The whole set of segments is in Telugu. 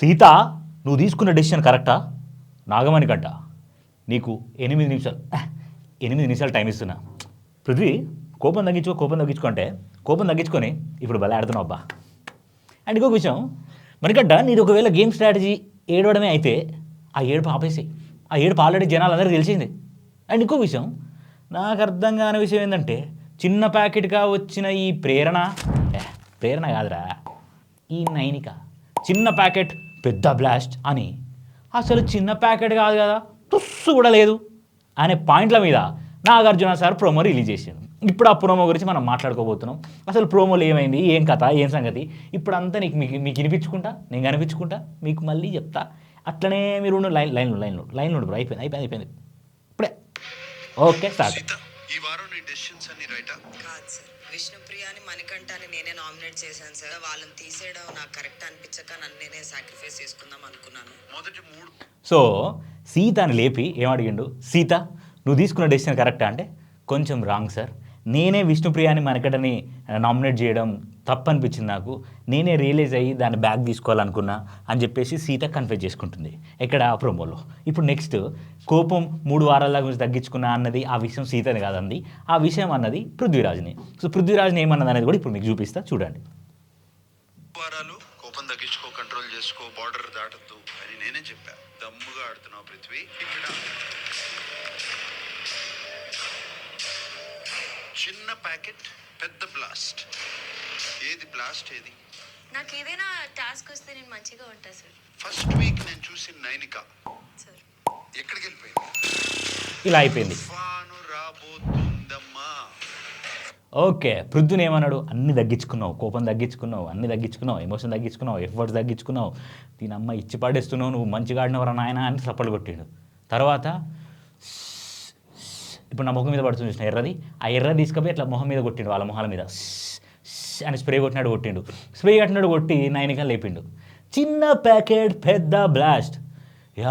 సీత, నువ్వు తీసుకున్న డెసిషన్ కరెక్టా? నాగమణి కంట నీకు 8 నిమిషాలు టైం ఇస్తున్నా. పృథ్వీ, కోపం తగ్గించుకో అంటే కోపం తగ్గించుకొని ఇప్పుడు భలే ఆడుతున్నావు అబ్బా. అండ్ ఇంకొక విషయం, మణికంట నీది ఒకవేళ గేమ్ స్ట్రాటజీ ఏడవడమే అయితే ఆ ఏడుపు ఆపేసి, ఆ ఏడుపు ఆల్రెడీ జనాలు అందరికీ తెలిసింది. అండ్ ఇంకో విషయం, నాకు అర్థం కాని విషయం ఏంటంటే చిన్న ప్యాకెట్గా వచ్చిన ఈ ప్రేరణ కాదురా, ఈ నైనిక చిన్న ప్యాకెట్ పెద్ద బ్లాస్ట్ అని అసలు చిన్న ప్యాకెట్ కాదు కదా, తుస్సు కూడా లేదు అనే పాయింట్ల మీద నాగార్జున సార్ ప్రోమో రిలీజ్ చేశాడు. ఇప్పుడు ఆ ప్రోమో గురించి మనం మాట్లాడుకోబోతున్నాం. అసలు ప్రోమోలో ఏమైంది, ఏం కథ, ఏం సంగతి, ఇప్పుడు అంతా మీకు వినిపించుకుంటా, నేను కనిపించుకుంటా, మీకు మళ్ళీ చెప్తా. అట్లనే మీరు లైన్లో బ్రో. అయిపోయింది ఇప్పుడే. Okay, start. ఈ వారం నీ డెసిషన్స్ అన్ని రైటా? కాదు సార్, విష్ణుప్రియాని మణికంఠని నేనే నామినేట్ చేశాను సార్. వాళ్ళని తీసేయడం నాకు కరెక్ట్ అనిపించక నన్ను నేనే సాక్రిఫైస్ చేసుకుందాం అనుకున్నాను. మొదటి 3 సో సీతని లేపి ఏమడిగిండు, సీత నువ్వు తీసుకున్న డెసిషన్ కరెక్టా అంటే కొంచెం రాంగ్ సార్, నేనే విష్ణుప్రియాని మనకటని నామినేట్ చేయడం తప్పనిపించింది నాకు, నేనే రియలైజ్ అయ్యి దాన్ని బ్యాక్ తీసుకోవాలనుకున్నా అని చెప్పేసి సీత కన్ఫెస్ చేసుకుంటుంది ఇక్కడ ఆ ప్రోమోలో. ఇప్పుడు నెక్స్ట్, కోపం 3 వారాల గురించి తగ్గించుకున్నా అన్నది ఆ విషయం సీతని కాదండి, ఆ విషయం అన్నది పృథ్వీరాజ్ని. సో పృథ్వీరాజ్ని ఏమన్నది అనేది కూడా ఇప్పుడు మీకు చూపిస్తా, చూడండి. వారాలు కోపం తగ్గించుకో, కంట్రోల్ చేసుకో, బార్డర్ దాటద్దు అని నేనే చెప్పా. దమ్ముగా ఆడుతున్నావు పృథ్వీ. ఇక్కడ చిన్న ప్యాకెట్ పెద్ద బ్లాస్ట్. ఏది బ్లాస్ట్ ఏది? నాకు ఏదైనా టాస్క్ వస్తే నేను మంచిగా ఉంటా సార్. ఫస్ట్ వీక్ నేను చూసిన నైనిక సార్ ఎక్కడికి వెళ్ళిపోయింది? ఇలా అయిపోయింది. తుఫాను రాబోతుందమ్మా. ఓకే, పృథ్వీని ఏమన్నాడు, అన్ని తగ్గించుకున్నావు, కోపం తగ్గించుకున్నావు, అన్ని తగ్గించుకున్నావు, ఎమోషన్ తగ్గించుకున్నావు, ఎఫర్ట్స్ తగ్గించుకున్నావు, దీని అమ్మ ఇచ్చి పడేస్తున్నావు, నువ్వు మంచిగా ఆడినవరా నాయన అని చప్పలు కొట్టాడు. తర్వాత ఇప్పుడు నా మొహం మీద పడుతుంది చూసిన ఎర్రది, ఆ ఎర్ర తీసుకపోయి అట్లా మొహం మీద కొట్టిండు, వాళ్ళ మొహాల మీద అని స్ప్రే కొట్టినాడు కొట్టి నైనిక లేపిండు. చిన్న ప్యాకెట్ పెద్ద బ్లాస్ట్.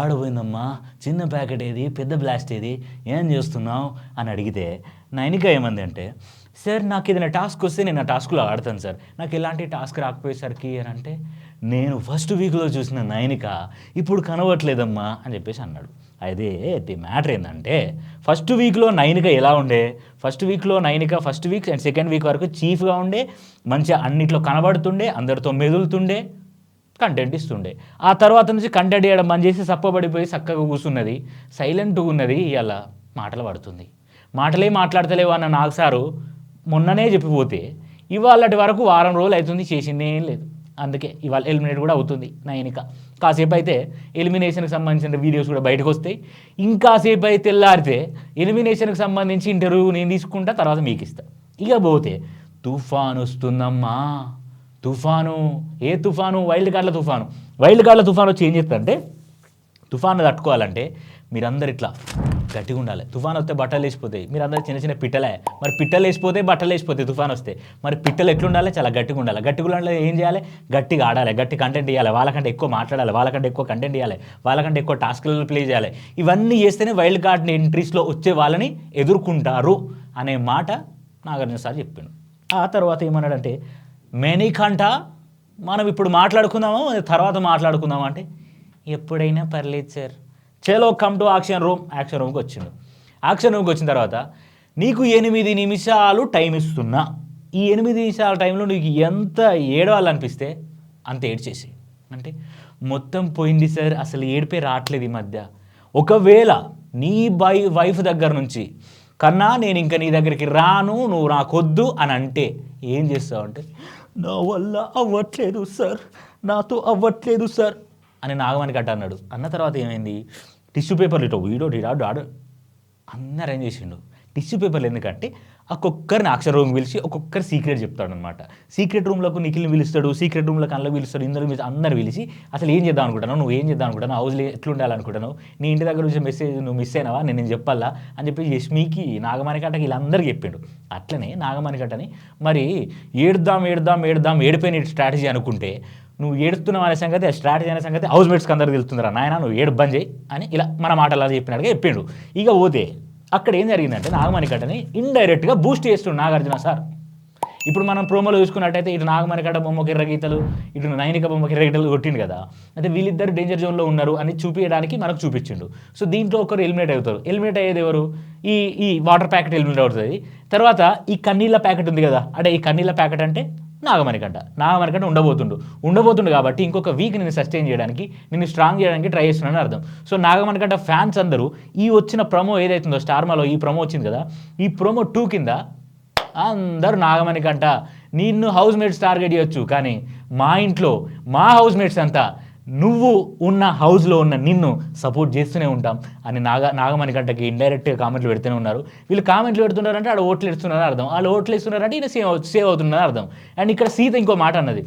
ఏడపోయిందమ్మా, చిన్న ప్యాకెట్ ఏది, పెద్ద బ్లాస్ట్ ఏది, ఏం చేస్తున్నావు అని అడిగితే నైనిక ఏమంది అంటే, సార్ నాకు ఏదైనా టాస్క్ వస్తే నేను ఆ టాస్క్లో ఆడతాను సార్, నాకు ఎలాంటి టాస్క్ రాకపోయేసరికి అని అంటే, నేను ఫస్ట్ వీక్లో చూసిన నైనిక ఇప్పుడు కనవట్లేదమ్మా అని చెప్పేసి అన్నాడు. అదే ది మ్యాటర్ ఏంటంటే, ఫస్ట్ వీక్లో నైనిక ఎలా ఉండే, first week and second week వరకు చీఫ్గా ఉండే, మంచిగా అన్నిట్లో కనబడుతుండే, అందరితో మెదులుతుండే, కంటెంట్ ఇస్తుండే. ఆ తర్వాత నుంచి కంటెంట్ ఇవ్వడం బంద్ చేసి సప్పబడిపోయి చక్కగా కూర్చున్నది, సైలెంట్గా ఉన్నది. ఇలా మాటలు పడుతుంది, మాటలే మాట్లాడతలేవు అన్న నాగ్ సారు మొన్ననే చెప్పిపోతే ఇవాళటి వరకు వారం రోజులు అవుతుంది, చేసిందే లేదు. అందుకే ఇవాళ ఎలిమినేట్ కూడా అవుతుంది నైనిక. కాసేపు అయితే ఎలిమినేషన్కి సంబంధించిన వీడియోస్ కూడా బయటకు వస్తాయి. ఇంకాసేపు అయితే తెల్లారితే ఎలిమినేషన్కి సంబంధించి ఇంటర్వ్యూ నేను తీసుకుంటా, తర్వాత మీకు ఇస్తా. ఇక పోతే తుఫాను వస్తుందమ్మా, తుఫాను. ఏ తుఫాను? వైల్డ్ కార్డుల తుఫాను వచ్చి ఏం చేస్తారంటే, తుఫాను తట్టుకోవాలంటే మీరందరు ఇట్లా గట్టిగా ఉండాలి. తుఫాను వస్తే బట్టలు వేసిపోతాయి, మీరందరూ చిన్న చిన్న పిట్టలే, మరి పిట్టలు వేసిపోతే బట్టలు వేసిపోతాయి. తుఫాను వస్తే మరి పిట్టలు ఎట్లుండాలి? చాలా గట్టిగా ఉండాలి. గట్టిగా ఉండాలి ఏం చేయాలి? గట్టిగా ఆడాలి, గట్టి కంటెంట్ ఇవ్వాలి, వాళ్ళకంటే ఎక్కువ మాట్లాడాలి, వాళ్ళకంటే ఎక్కువ కంటెంట్ ఇవ్వాలి, వాళ్ళకంటే ఎక్కువ టాస్క్లలో ప్లే చేయాలి. ఇవన్నీ చేస్తేనే వైల్డ్ కార్డ్ ఎంట్రీస్లో వచ్చే వాళ్ళని ఎదుర్కొంటారు అనే మాట నాగార్జున సార్ చెప్పిండు. ఆ తర్వాత ఏమన్నాడంటే, మణికంఠ మనం ఇప్పుడు మాట్లాడుకుందామా తర్వాత మాట్లాడుకుందామా అంటే, ఎప్పుడైనా పర్లేదు సార్, చలో కమ్ టు యాక్షన్ రూమ్కి వచ్చిండు. యాక్షన్ రూమ్కి వచ్చిన తర్వాత, నీకు 8 నిమిషాలు టైం ఇస్తున్నా, ఈ 8 నిమిషాల టైంలో నీకు ఎంత ఏడవాలనిపిస్తే అంత ఏడ్చేసి అంటే, మొత్తం పోయింది సార్, అసలు ఏడిపే రావట్లేదు ఈ మధ్య. ఒకవేళ నీ వైఫ్ దగ్గర నుంచి, కన్నా నేను ఇంకా నీ దగ్గరికి రాను, నువ్వు నాకొద్దు అని అంటే ఏం చేస్తావు అంటే, నా వల్ల అవ్వట్లేదు సార్, నాతో అవ్వట్లేదు సార్ అని నాగమణి కట్ట అన్నాడు. అన్న తర్వాత ఏమైంది, టిష్యూ పేపర్లు ఇటో వీడో డిడాడు అందరూ ఏం చేసిండు, టిష్యూ పేపర్లు ఎందుకంటే ఒక్కొక్కరిని అక్షర రూమ్కి పిలిచి ఒక్కొక్కరు సీక్రెట్ చెప్తాడు అనమాట. సీక్రెట్ రూమ్లకు నిఖిల్ని పిలుస్తాడు, సీక్రెట్ రూమ్లకు అందులో పిలుస్తాడు, అందరూ పిలిచి అసలు ఏం చేద్దాం అనుకుంటాను, నువ్వు ఏం చేద్దాం అనుకుంటాను, హౌస్లో ఎట్లుండాలనుకుంటాను, నీ ఇంటి దగ్గర నుంచి మెసేజ్ నువ్వు మిస్ అయినావా, నేను చెప్పాలా అని చెప్పి యష్మికి, నాగమణికట్టకి వీళ్ళందరికీ చెప్పిండు. అట్లనే నాగమణికట్టని మరి ఏడుద్దాం ఏడిపోయిన స్ట్రాటజీ అనుకుంటే, నువ్వు ఏడుస్తున్నావు అనే సంగతి, ఆ స్ట్రాటజీ అనే సంగతి హౌస్ మేట్స్కి అందరికి తెలుస్తుందిరా నాయన, నువ్వు ఏడు బంద్ చేయి అని ఇలా మన మాటలు చెప్పినట్టుగా చెప్పిండు. ఇక పోతే అక్కడ ఏం జరిగిందంటే, నాగమణికట్టని ఇండైరెక్ట్గా బూస్ట్ చేస్తుండు నాగార్జున సార్. ఇప్పుడు మనం ప్రోమోలో చూసుకున్నట్టయితే ఇటు నాగమణికంట బొమ్మకి ఎర్రగీతలు, ఇటు నైనిక బొమ్మకి ఎర్రగీతలు కొట్టిండు కదా. అయితే వీళ్ళిద్దరు డేంజర్ జోన్లో ఉన్నారు అని చూపించడానికి మనకు చూపించిండు. సో దీంట్లో ఒకరు ఎలిమినేట్ అవుతారు. ఎలిమినేట్ అయ్యేది ఎవరు? ఈ వాటర్ ప్యాకెట్ ఎలిమినేట్ అవుతుంది. తర్వాత ఈ కన్నీళ్ళ ప్యాకెట్ ఉంది కదా, అంటే ఈ కన్నీళ్ళ ప్యాకెట్ అంటే నాగమణికంట ఉండబోతుండు కాబట్టి ఇంకొక వీక్ నేను సస్టైన్ చేయడానికి, నిన్ను స్ట్రాంగ్ చేయడానికి ట్రై చేస్తున్నానని అర్థం. సో నాగమణికంట ఫ్యాన్స్ అందరూ ఈ వచ్చిన ప్రమో ఏదైతుందో స్టార్మాలో ఈ ప్రమో వచ్చింది కదా, ఈ ప్రమో 2 కింద అందరూ నాగమణికంట నిన్ను హౌస్ మేట్స్ టార్గెట్ చేయొచ్చు, కానీ మా ఇంట్లో మా హౌస్ మేట్స్ అంతా నువ్వు ఉన్న హౌస్లో ఉన్న నిన్ను సపోర్ట్ చేస్తూనే ఉంటాం అని నాగమణికంటకి ఇండైరెక్ట్గా కామెంట్లు పెడుతూనే ఉన్నారు. వీళ్ళు కామెంట్లు పెడుతున్నారంటే ఆడ ఓట్లు ఇస్తున్నారని అర్థం, వాళ్ళు ఓట్లు ఇస్తున్నారంటే ఈయన సేవ్ అవుతున్నారని అర్థం. అండ్ ఇక్కడ సీత ఇంకో మాట అన్నది,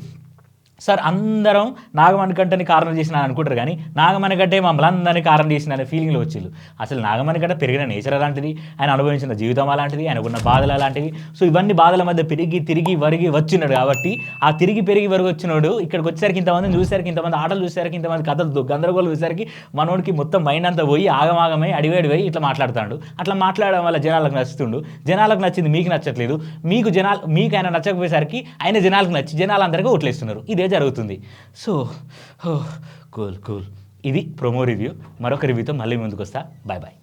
సార్ అందరం నాగమణికంటని కారణం చేసిన అనుకుంటారు, కానీ నాగమణికంటే మమ్మల్ని అందరినీ కారణం చేసిన అనే ఫీలింగ్లో వచ్చిళ్ళు. అసలు నాగమణికంట పెరిగిన నేచర్ అలాంటిది, ఆయన అనుభవించిన జీవితం అలాంటిది, ఆయనకున్న బాధలు అలాంటివి. సో ఇవన్నీ బాధల మధ్య తిరిగి వరిగి వచ్చినాడు కాబట్టి ఆ పెరిగి వరిగి వచ్చినాడు ఇక్కడికి వచ్చేసరికి ఇంతమందిని చూసేసరికి, ఇంతమంది ఆటలు చూసేసరికి, ఇంతమంది కథలు గందరగోళం చూసేసరికి మనోడికి మొత్తం మైండ్ అంతా పోయి ఆగమాగమై అడివేడిపోయి ఇట్లా మాట్లాడుతాడు. అట్లా మాట్లాడడం వల్ల జనాలకు నచ్చుతుండు, జనాలకు నచ్చింది మీకు నచ్చట్లేదు, మీకు ఆయన నచ్చకపోయేసరికి ఆయన జనాలకు నచ్చి జనాలందరికీ ఓట్లేస్తున్నారు. ఇదే జరుగుతుంది. సో కూల్ ఇది ప్రోమో రివ్యూ. మరొక రివ్యూతో మళ్ళీ ముందుకు వస్తా. బాయ్.